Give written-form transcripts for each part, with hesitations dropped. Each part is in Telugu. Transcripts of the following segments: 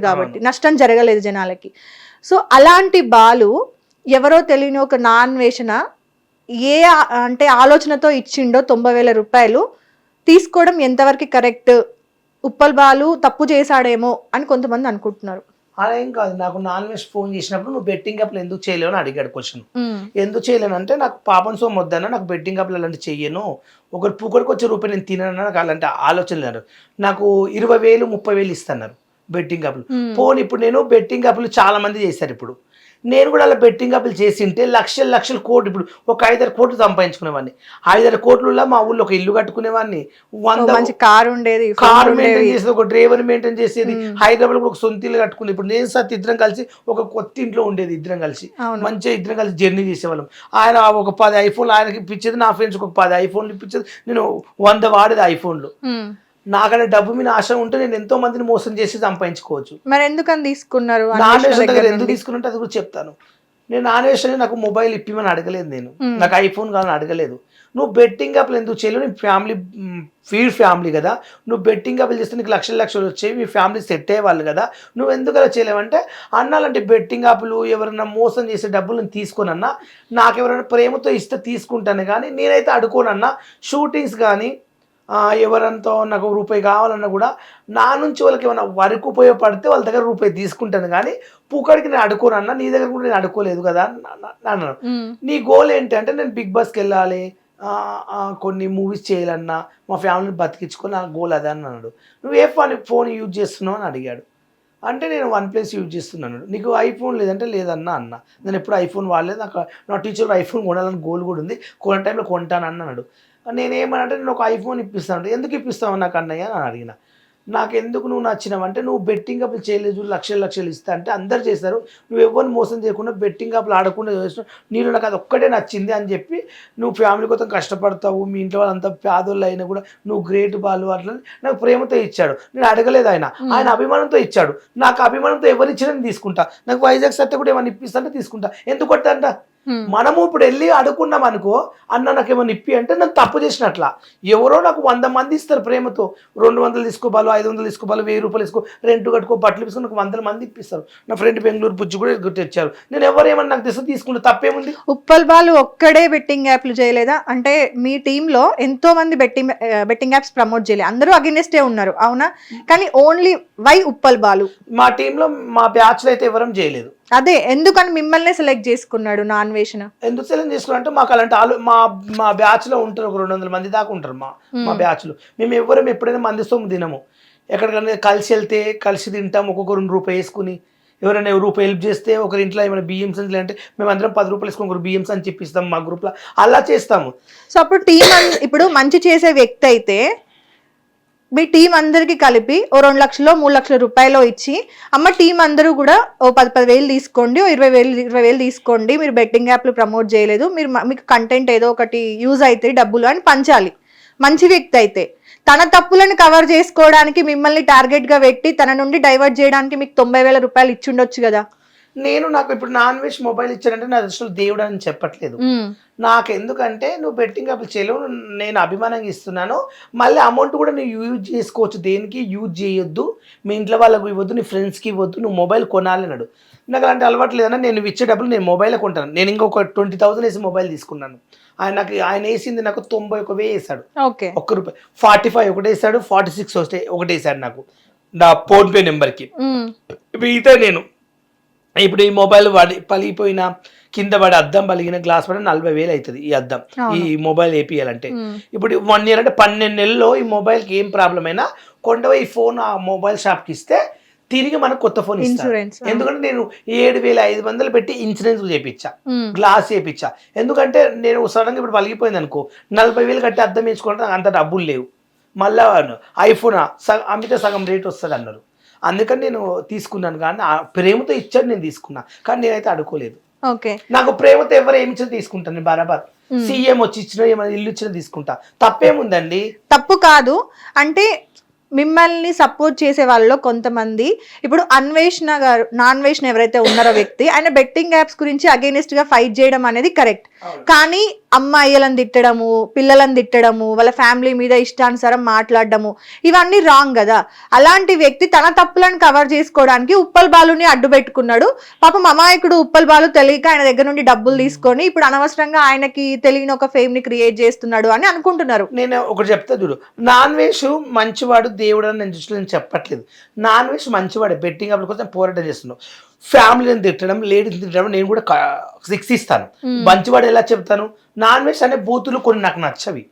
కాబట్టి నష్టం జరగలేదు జనాలకి. సో అలాంటి బాలు ఎవరో తెలియని ఒక నాన్వేషణ ఏ అంటే ఆలోచనతో ఇచ్చిండో 90,000 రూపాయలు తీసుకోవడం ఎంతవరకు కరెక్ట్? ఉప్పల్ బాలు తప్పు చేశాడేమో అని కొంతమంది అనుకుంటున్నారు. అలా ఏం కాదు. నాకు నాన్ వెజ్ ఫోన్ చేసినప్పుడు నువ్వు బెట్టింగ్ యాప్లు ఎందుకు చేయలేవు అని అడిగాడు క్వశ్చన్. ఎందుకు చేయలేను అంటే నాకు పాపం సో వద్దన్నా, నాకు బెట్టింగ్ యాప్లు అలాంటి చెయ్యను, ఒకరు పూకడికి వచ్చే రూపాయి నేను తినను, నాకు అలాంటి ఆలోచన లేదు. నాకు 20,000 30,000 ఇస్తున్నారు బెట్టింగ్ యాప్లు. పోనీ ఇప్పుడు నేను బెట్టింగ్ యాప్లు చాలా మంది చేశారు. ఇప్పుడు నేను కూడా అలా బెట్టింగ్ యాప్లు చేసింటే లక్షల కోట్లు, ఇప్పుడు ఒక 5-6 కోట్లు సంపాదించుకునేవాడిని. 5-6 కోట్లలో మా ఊళ్ళో ఒక ఇల్లు కట్టుకునేవాడిని, 100 కారు ఉండేది, కారు మెయింటైన్ చేసేది, ఒక డ్రైవర్ మెయింటైన్ చేసేది. హైదరాబాద్ కూడా ఒక సొంత ఇల్లు కట్టుకుని ఇప్పుడు నేను సత్ ఇద్దరం కలిసి ఒక కొత్త ఇంట్లో ఉండేది. ఇద్దరం కలిసి మంచిగా ఇద్దరం కలిసి జర్నీ చేసేవాళ్ళం. ఆయన ఒక 10 ఐఫోన్లు ఆయనకి ఇప్పించేది, నా ఫ్రెండ్స్ ఒక 10 ఐఫోన్లు ఇప్పించేది, నేను 100 వాడేది ఐఫోన్లు. నాకనే డబ్బు మీద ఆశ ఉంటే నేను ఎంతో మందిని మోసం చేసి సంపాదించుకోవచ్చు. మరి ఎందుకని తీసుకున్నారు? నాన్ వెజ్ దగ్గర ఎందుకు తీసుకున్నట్టు అది కూడా చెప్తాను. నేను నాన్ వెజ్ నాకు మొబైల్ ఇప్పిమని అడగలేదు, నేను నాకు ఐఫోన్ కావాలని అడగలేదు. నువ్వు బెట్టింగ్ యాప్లు ఎందుకు చేయలేవు? నీ ఫ్యామిలీ ఫీడ్ ఫ్యామిలీ కదా, నువ్వు బెట్టింగ్ యాప్లు చేస్తే నీకు లక్షలు వచ్చేవి, మీ ఫ్యామిలీ సెట్ అయ్యేవాళ్ళు కదా, నువ్వు ఎందుకు అలా చేయలేవంటే అన్నాలంటే బెట్టింగ్ యాప్లు ఎవరైనా మోసం చేసే డబ్బులు నేను తీసుకోనన్నా, నాకు ఎవరైనా ప్రేమతో ఇస్తే తీసుకుంటాను, కానీ నేనైతే అడుకోనన్నా. షూటింగ్స్ కానీ ఎవరంతో నాకు రూపాయి కావాలన్నా కూడా నా నుంచి వాళ్ళకి ఏమైనా వరకు ఉపయోగపడితే వాళ్ళ దగ్గర రూపాయి తీసుకుంటాను, కానీ పూకడికి నేను అడుకోనన్నా. నీ దగ్గర కూడా నేను అడుకోలేదు కదా అన్నాను. నీ గోల్ ఏంటంటే నేను బిగ్ బాస్కి వెళ్ళాలి, కొన్ని మూవీస్ చేయాలన్నా, మా ఫ్యామిలీని బతికించుకొని నా గోల్ అదే అన్నాడు. నువ్వు ఏ ఫోన్ యూజ్ చేస్తున్నావు అని అడిగాడు. అంటే నేను OnePlus యూజ్ చేస్తున్నాను. నీకు ఐఫోన్ లేదంటే లేదన్నా అన్న. నేను ఎప్పుడు ఐఫోన్ వాడలేదు, నాకు నా టీచర్ ఐఫోన్ కొనాలని గోల్ కూడా ఉంది, కొన్న టైంలో కొంటాను అన్నాడు. నేనేమనంటే నేను ఒక ఐఫోన్ ఇప్పిస్తాను. ఎందుకు ఇప్పిస్తావు నాకు అన్నయ్య అని అడిగిన. నాకు ఎందుకు నువ్వు నచ్చినావంటే నువ్వు బెట్టింగ్ యాప్లు చేయలేదు, లక్షలు ఇస్తా అంటే అందరు చేస్తారు, నువ్వు ఎవరిని మోసం చేయకుండా బెట్టింగ్ యాప్లు ఆడకుండా చేస్తున్నావు, నీళ్ళు నాకు అది ఒక్కటే నచ్చింది అని చెప్పి నువ్వు ఫ్యామిలీ కోసం కష్టపడతావు, మీ ఇంట్లో వాళ్ళంతా పేదోళ్ళు అయినా కూడా నువ్వు గ్రేట్ బాలు అట్లా నాకు ప్రేమతో ఇచ్చాడు. నేను అడగలేదు, ఆయన అభిమానంతో ఇచ్చాడు. నాకు అభిమానంతో ఎవరు ఇచ్చినా నేను తీసుకుంటా. నాకు వైజాగ్ సత్య కూడా ఏమైనా ఇప్పిస్తాంటే తీసుకుంటా. ఎందుకు అంట మనము ఇప్పుడు వెళ్ళి అడుగుకున్నాం అనుకో, అన్న నాకు ఏమైనా ఇప్పి అంటే నేను తప్పు చేసినట్లా. ఎవరో నాకు 100 మంది ఇస్తారు ప్రేమతో, 200 తీసుకోబాలు, 500 తీసుకోబాలు, 1000 రూపాయలు తీసుకో, రెంట్ కట్టుకో, బట్టలు తీసుకుని నాకు 100 మంది ఇప్పిస్తారు. నా ఫ్రెండ్ బెంగళూరు బుజ్జి కూడా తెచ్చారు. నేను ఎవరేమన్నా నాకు తెస్తే తీసుకుంటే తప్పేముంది? ఉప్పల్ బాలు ఒక్కడే బెట్టింగ్ యాప్లు చేయలేదా? అంటే మీ టీంలో ఎంతో మంది బెట్టింగ్ యాప్స్ ప్రమోట్ చేయలేదు, అందరూ అగెన్స్టే ఉన్నారు, అవునా? కానీ ఓన్లీ వై ఉప్పల్ బాలు? మా టీంలో మా బ్యాచ్లో అయితే ఎవరం చేయలేదు. అదే ఎందుకని మిమ్మల్ని సెలెక్ట్ చేసుకున్నాడు నాన్వేషణ? ఎందుకు సెలెక్ట్ చేసుకున్నారంటే మాకు అలాంటి మా బ్యాచ్ లో ఉంటారు, ఒక 200 మంది దాకా ఉంటారు మా బ్యాచ్ లో. మేము ఎవరం ఎప్పుడైనా మంది సొమ్ము తినము. ఎక్కడికైనా కలిసి వెళ్తే కలిసి తింటాం, ఒక్కొక్క 2 రూపాయలు వేసుకుని. ఎవరైనా రూపాయి హెల్ప్ చేస్తే ఒకరి ఇంట్లో ఏమైనా బియ్యం సంచులు అంటే మేము అందరం 10 రూపాయలు వేసుకుని ఒకరు బియ్యం సంచి చెప్పిస్తాం మా గ్రూప్ లో, అలా చేస్తాము. సో అప్పుడు టీం ఇప్పుడు మంచి చేసే వ్యక్తి అయితే మీ టీం అందరికి కలిపి ఓ 2 లక్షలు 3 లక్షల రూపాయలు ఇచ్చి, అమ్మ టీం అందరూ కూడా ఓ 10,000 తీసుకోండి, ఓ 20,000 తీసుకోండి, మీరు బెట్టింగ్ యాప్లు ప్రమోట్ చేయలేదు, మీకు కంటెంట్ ఏదో ఒకటి యూజ్ అవుతాయి డబ్బులు అని పంచాలి. మంచి వ్యక్తి అయితే తన తప్పులను కవర్ చేసుకోవడానికి మిమ్మల్ని టార్గెట్ గా పెట్టి తన నుండి డైవర్ట్ చేయడానికి మీకు 90,000 రూపాయలు ఇచ్చిండొచ్చు కదా. నాకు ఇప్పుడు నాన్ వెజ్ మొబైల్ ఇచ్చాడంటే నా అసలు దేవుడు అని చెప్పట్లేదు. నాకు ఎందుకంటే నువ్వు బెట్టింగ్ యాప్లు చేయలేవు, నేను అభిమానంగా ఇస్తున్నాను. మళ్ళీ అమౌంట్ కూడా నువ్వు యూజ్ చేసుకోవచ్చు, దేనికి యూజ్ చేయొద్దు, మీ ఇంట్లో వాళ్ళకు ఇవ్వద్దు, నీ ఫ్రెండ్స్కి ఇవ్వద్దు, నువ్వు మొబైల్ కొనాలి అన్నాడు. నాకు అలాంటి అలవాటు లేదన్నా, నేను ఇచ్చే డబ్బులు నేను మొబైల్ కొంటాను. నేను ఇంకొక 20,000 వేసి మొబైల్ తీసుకున్నాను. ఆయన వేసింది నాకు 91,000 వేసాడు, ₹1 45 ఒకటి వేసాడు, 46 ఒకటి వేసాడు నాకు నా ఫోన్పే నెంబర్కి. మిగతా నేను ఇప్పుడు ఈ మొబైల్ పలిగిపోయినా, కింద పడి అద్దం పలిగిన, గ్లాస్ పడి 40,000 అవుతుంది ఈ అద్దం, ఈ మొబైల్ వేపియాలంటే. ఇప్పుడు 1 ఇయర్ అంటే 12 నెలల్లో ఈ మొబైల్కి ఏం ప్రాబ్లం అయినా కొండవ ఈ ఫోన్ ఆ మొబైల్ షాప్కి ఇస్తే తిరిగి మనకు కొత్త ఫోన్ ఇస్తాను. ఎందుకంటే నేను 7,500 పెట్టి ఇన్సూరెన్స్ చేయించా, గ్లాస్ చేయించా. ఎందుకంటే నేను సడన్గా ఇప్పుడు పలిగిపోయింది అనుకో, 40,000 కట్టి అద్దం వేసుకోవడం అంత డబ్బులు లేవు. మళ్ళా ఐఫోన్ అమ్మితే సగం రేట్ వస్తుంది అన్నారు. అందుకని నేను తీసుకున్నాను, కానీ ప్రేమతో ఇచ్చాడు, నేను తీసుకున్నా. కానీ నేనైతే అడుకోలేదు. నాకు ప్రేమతో ఎవరు ఏమి ఇచ్చినా తీసుకుంటాను నేను బరాబర్. సీఎం వచ్చి ఇచ్చినా, ఏమైనా ఇల్లు ఇచ్చినా తీసుకుంటా, తప్పేముందండి? తప్పు కాదు. అంటే మిమ్మల్ని సపోర్ట్ చేసే వాళ్ళలో కొంతమంది, ఇప్పుడు అన్వేషణ గారు, నాన్వేషణ ఎవరైతే ఉన్నారో వ్యక్తి, ఆయన బెట్టింగ్ యాప్స్ గురించి అగైనెస్ట్ గా ఫైట్ చేయడం అనేది కరెక్ట్. కానీ అమ్మాయిలను తిట్టడము, పిల్లలను తిట్టడము, వాళ్ళ ఫ్యామిలీ మీద ఇష్టానుసారం మాట్లాడడము, ఇవన్నీ రాంగ్ కదా. అలాంటి వ్యక్తి తన తప్పులను కవర్ చేసుకోవడానికి ఉప్పల్ బాలుని అడ్డు పెట్టుకున్నాడు. పాపం అమాయకుడు ఉప్పల్ బాలు తెలియక ఆయన దగ్గర నుండి డబ్బులు తీసుకొని ఇప్పుడు అనవసరంగా ఆయనకి తెలియని ఒక ఫేమ్ ని క్రియేట్ చేస్తున్నాడు అని అనుకుంటున్నారు. నేను ఒకటి చెప్తా చూడు, నాన్ వెజ్ మంచివాడు దేవుడు అని నేను దృష్టిలో చెప్పట్లేదు. నాన్ వెజ్ మంచివాడే, బెట్టింగ్ అప్పుడు కోసం పోరాటం చేస్తున్నావు. ఫ్యామిలీని తిట్టడం, లేడీస్ తిట్టడం నేను కూడా శిక్షిస్తాను. మంచివాడు ఎలా చెప్తాను? నాన్ వెజ్ అనే బూతులు కొన్ని నాకు నచ్చవి.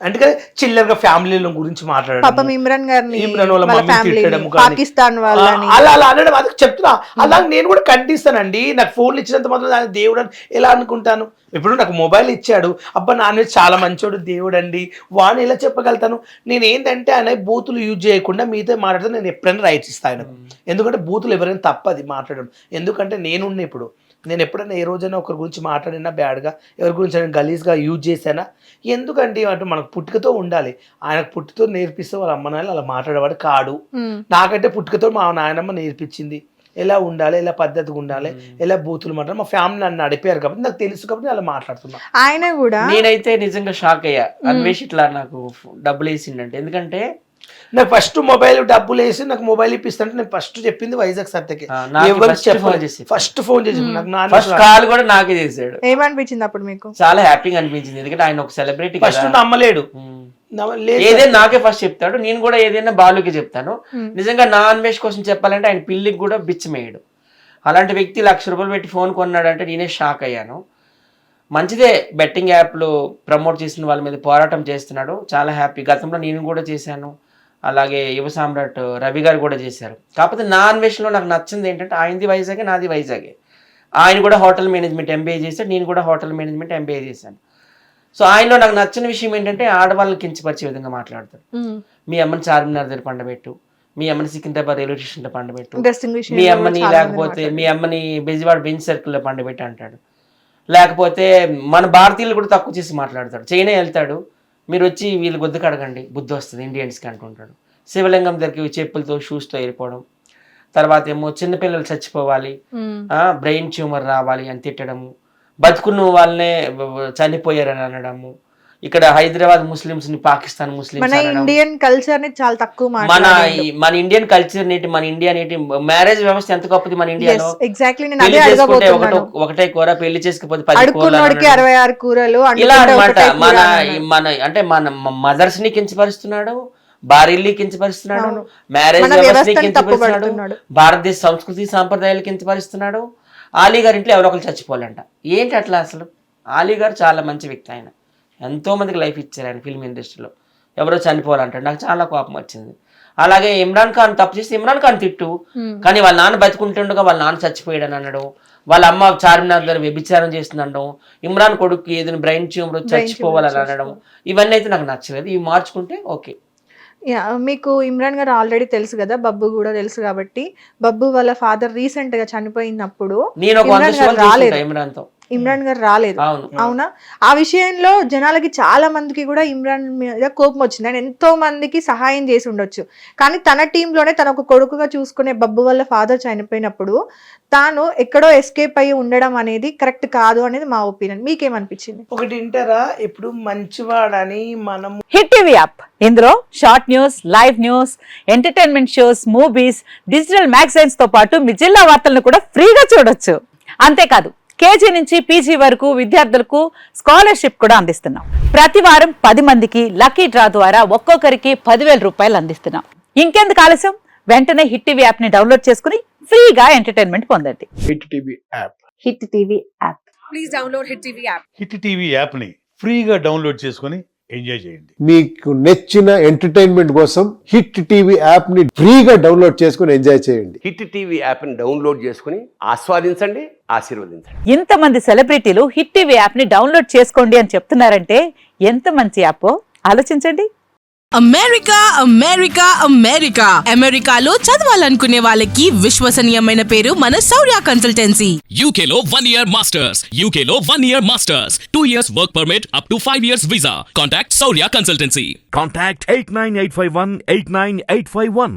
అందుకని చిల్లరగా ఫ్యామిలీల గురించి మాట్లాడడం, ఇమ్రాన్ గారిని వాళ్ళ మమ్మీ తిట్టడం, పాకిస్తాన్ వాళ్ళని అలా అలా అనడం, అది చెప్తున్నా. అలా నేను కూడా ఖండిస్తానండి. నాకు ఫోన్లు ఇచ్చినంత మాత్రం ఆయన దేవుడు అని ఎలా అనుకుంటాను? ఇప్పుడు నాకు మొబైల్ ఇచ్చాడు, అబ్బా నాన్న చాలా మంచోడు దేవుడు అండి వాడిని ఎలా చెప్పగలుగుతాను? నేను ఏంటంటే ఆయన బూతులు యూజ్ చేయకుండా మీతో మాట్లాడితే నేను ఎప్పుడైనా రైట్స్ ఇస్తాను ఆయనకు. ఎందుకంటే బూతులు ఎవరైనా తప్పది మాట్లాడడం. ఎందుకంటే నేనున్న ఇప్పుడు నేను ఎప్పుడైనా ఏ రోజైనా ఒకరి గురించి మాట్లాడినా బ్యాడ్గా, ఎవరి గురించి నేను గలీజ్గా యూజ్ చేశానా? ఎందుకండి అంటే మనకు పుట్టుకతో ఉండాలి. ఆయనకు పుట్టుకతో నేర్పిస్తే వాళ్ళ అమ్మ నాయన అలా మాట్లాడేవాడు కాడు. నాకంటే పుట్టుకతో మా నాయనమ్మ నేర్పించింది ఎలా ఉండాలి, ఎలా పద్ధతిగా ఉండాలి, ఎలా బూతులు మాట్లాడాలి. మా ఫ్యామిలీ నన్ను నడిపారు కాబట్టి నాకు తెలుసు కాబట్టి అలా మాట్లాడుతున్నా. ఆయన కూడా నేనైతే నిజంగా షాక్ అయ్యా, అన్వేష్ ఇట్లా నాకు డబ్బులు వేసిండంటే. ఎందుకంటే నాకు ఫస్ట్ మొబైల్ డబ్బులు వేసి నాకు మొబైల్ ఇప్పిస్తుంటే నేను ఫస్ట్ చెప్పింది వైజాగ్ సత్యకి. ఫస్ట్ ఫోన్ చేసి నాకు ఫస్ట్ కాల్ కూడా నాకే చేశాడు. ఏమనిపించింది అప్పుడు మీకు? చాలా హ్యాపీగా అనిపించింది. ఎందుకంటే ఆయన ఒక సెలబ్రిటీ, ఫస్ట్ నమ్మలేడు. ఏదైనా నాకే ఫస్ట్ చెప్తాడు, నేను కూడా ఏదైనా బాలుకి చెప్తాను. నిజంగా నా అన్వేష్ కోసం చెప్పాలంటే ఆయన పిల్లికి కూడా బిచ్చమేయడు. అలాంటి వ్యక్తి ₹1,00,000 పెట్టి ఫోన్ కొన్నాడంటే నేనే షాక్ అయ్యాను. మంచిదే, బెట్టింగ్ యాప్లు ప్రమోట్ చేసిన వాళ్ళ మీద పోరాటం చేస్తున్నాడు, చాలా హ్యాపీ. గతంలో నేను కూడా చేశాను, అలాగే యువ సామ్రాట్ రవి గారు కూడా చేశారు. కాకపోతే నా అన్వేషణలో నాకు నచ్చింది ఏంటంటే ఆయనది వైజాగే, నాది వైజాగే. ఆయన కూడా హోటల్ మేనేజ్మెంట్ ఎంబీఏ చేశాడు, నేను కూడా హోటల్ మేనేజ్మెంట్ ఎంబీఏ చేశాను. సో ఆయనలో నాకు నచ్చిన విషయం ఏంటంటే ఆడవాళ్ళని కించపరిచే విధంగా మాట్లాడతాడు. మీ అమ్మని చార్మినార్ దగ్గర పండబెట్టు, మీ అమ్మని సికింద్రాబాద్ రైల్వే స్టేషన్లో పండబెట్టు, మీ అమ్మని లేకపోతే మీ అమ్మని బెజవాడ బెంచ్ సర్కిల్లో పండబెట్టి అంటాడు. లేకపోతే మన భారతీయులు కూడా తక్కువ చేసి మాట్లాడతాడు. చైనా వెళ్తాడు, మీరు వచ్చి వీళ్ళు బుద్ధి కడగండి, బుద్ధి వస్తుంది ఇండియన్స్కి అంటుంటాడు. శివలింగం దగ్గరికి చెప్పులతో షూస్తో వెళ్ళిపోవడం. తర్వాత ఏమో చిన్నపిల్లలు చచ్చిపోవాలి, బ్రెయిన్ ట్యూమర్ రావాలి అని తిట్టడము, బతుకున్న వాళ్ళనే చనిపోయారని అనడము. ఇక్కడ హైదరాబాద్ ముస్లిమ్స్ ని పాకిస్తాన్ ముస్లిమ్స్, మన ఇండియన్ కల్చర్ ని చాలా తక్కువ మన ఇండియన్ కల్చర్ నేటి, మన ఇండియా నేటి మ్యారేజ్ వ్యవస్థ ఎంత గొప్పది మన ఇండియాలో. ఒకటే కూర, పెళ్లి చేసుకపోతే 10 కూరలు ఇలా అన్నమాట. మన అంటే మన మదర్స్ ని కించపరుస్తున్నాడు, భార్యల్ని కించపరుస్తున్నాడు, మ్యారేజ్ వ్యవస్థని కించపరుస్తున్నాడు, భారతదేశ సంస్కృతి సాంప్రదాయాలు కించపరుస్తున్నాడు. ఆలీ గారి ఇంట్లో ఎవరో ఒకరు చచ్చిపోవాలంట. ఏంటి అట్లా? అసలు ఆలీ గారు చాలా మంచి వ్యక్తి, ఆయన ఎంతో మందికి లైఫ్ ఇచ్చారు ఆయన ఫిల్మ్ ఇండస్ట్రీలో. ఎవరో చనిపోవాలంటాడు, నాకు చాలా కోపం వచ్చింది. అలాగే ఇమ్రాన్ ఖాన్ తప్పు చేస్తే ఇమ్రాన్ ఖాన్ తిట్టు, కానీ వాళ్ళ నాన్న బతుకుంటుండగా వాళ్ళ నాన్న చచ్చిపోయాడని అనడం, వాళ్ళ అమ్మ చార్మినార్ దగ్గర వ్యభిచారం చేస్తుందనడం, ఇమ్రాన్ కొడుకు ఏదైనా బ్రెయిన్ ట్యూమర్ చచ్చిపోవాలని అనడం, ఇవన్నీ అయితే నాకు నచ్చలేదు. ఇవి మార్చుకుంటే ఓకే. మీకు ఇమ్రాన్ గారు ఆల్రెడీ తెలుసు కదా, బబ్బు కూడా తెలుసు కాబట్టి, బబ్బు వాళ్ళ ఫాదర్ రీసెంట్ గా చనిపోయినప్పుడు ఇమ్రాన్ గారు రాలేదు, అవునా? ఆ విషయంలో జనాలకి చాలా మందికి కూడా ఇమ్రాన్ మీద కోపం వచ్చింది. ఆయన ఎంతో మందికి సహాయం చేసి ఉండొచ్చు, కానీ తన టీంలోనే తన ఒక కొడుకుగా చూసుకునే బబ్బు వాళ్ళ ఫాదర్ చనిపోయినప్పుడు తాను ఎక్కడో ఎస్కేప్ అయ్యి ఉండడం అనేది కరెక్ట్ కాదు అనేది మా ఒపీనియన్. మీకేమనిపించింది? ఒకటి ఇంటారా, ఇప్పుడు మంచివాడని మనం హిట్ టీవీ యాప్, ఇందులో short news, live news, entertainment shows, movies, digital magazines తో పాటు మీ జిల్లా వార్తలను కూడా ఫ్రీగా చూడొచ్చు. అంతేకాదు కేజీ నుంచి పీజీ వరకు విద్యార్థులకు స్కాలర్షిప్ కూడా అందిస్తున్నాం. ప్రతి వారం 10 మందికి లక్కీ డ్రా ద్వారా ఒక్కొక్కరికి 10,000 రూపాయలు అందిస్తున్నాం. ఇంకెందుకు ఆలస్యం, వెంటనే హిట్ టీవీ యాప్ ని డౌన్లోడ్ చేసుకుని ఫ్రీగా ఎంటర్టైన్మెంట్ పొందండి. Hit TV app, hit TV app, please download hit TV app. Hit TV app ని ఫ్రీగా డౌన్లోడ్ చేసుకుని ఎంజాయ్ చేయండి. మీకు నచ్చిన ఎంటర్టైన్మెంట్ కోసం హిట్ టీవీ యాప్ ని ఫ్రీగా డౌన్లోడ్ చేసుకుని ఎంజాయ్ చేయండి. హిట్ టీవీ యాప్ ని డౌన్లోడ్ చేసుకుని ఆస్వాదించండి, ఆశీర్వదించండి. ఇంతమంది సెలబ్రిటీలు హిట్ టీవీ యాప్ ని డౌన్లోడ్ చేసుకోండి అని చెప్తున్నారంటే ఎంత మంచి యాప్ ఆలోచించండి. అమెరికా అమెరికా అమెరికా అమెరికాలో చదవాలనుకునే వాళ్ళకి విశ్వసనీయమైన పేరు మన శౌర్య కన్సల్టెన్సీ. UK లో 1 year masters, UK లో 1 year masters, 2 years work permit up to 5 years visa. Contact Saurya Consultancy. Contact 89851 89851.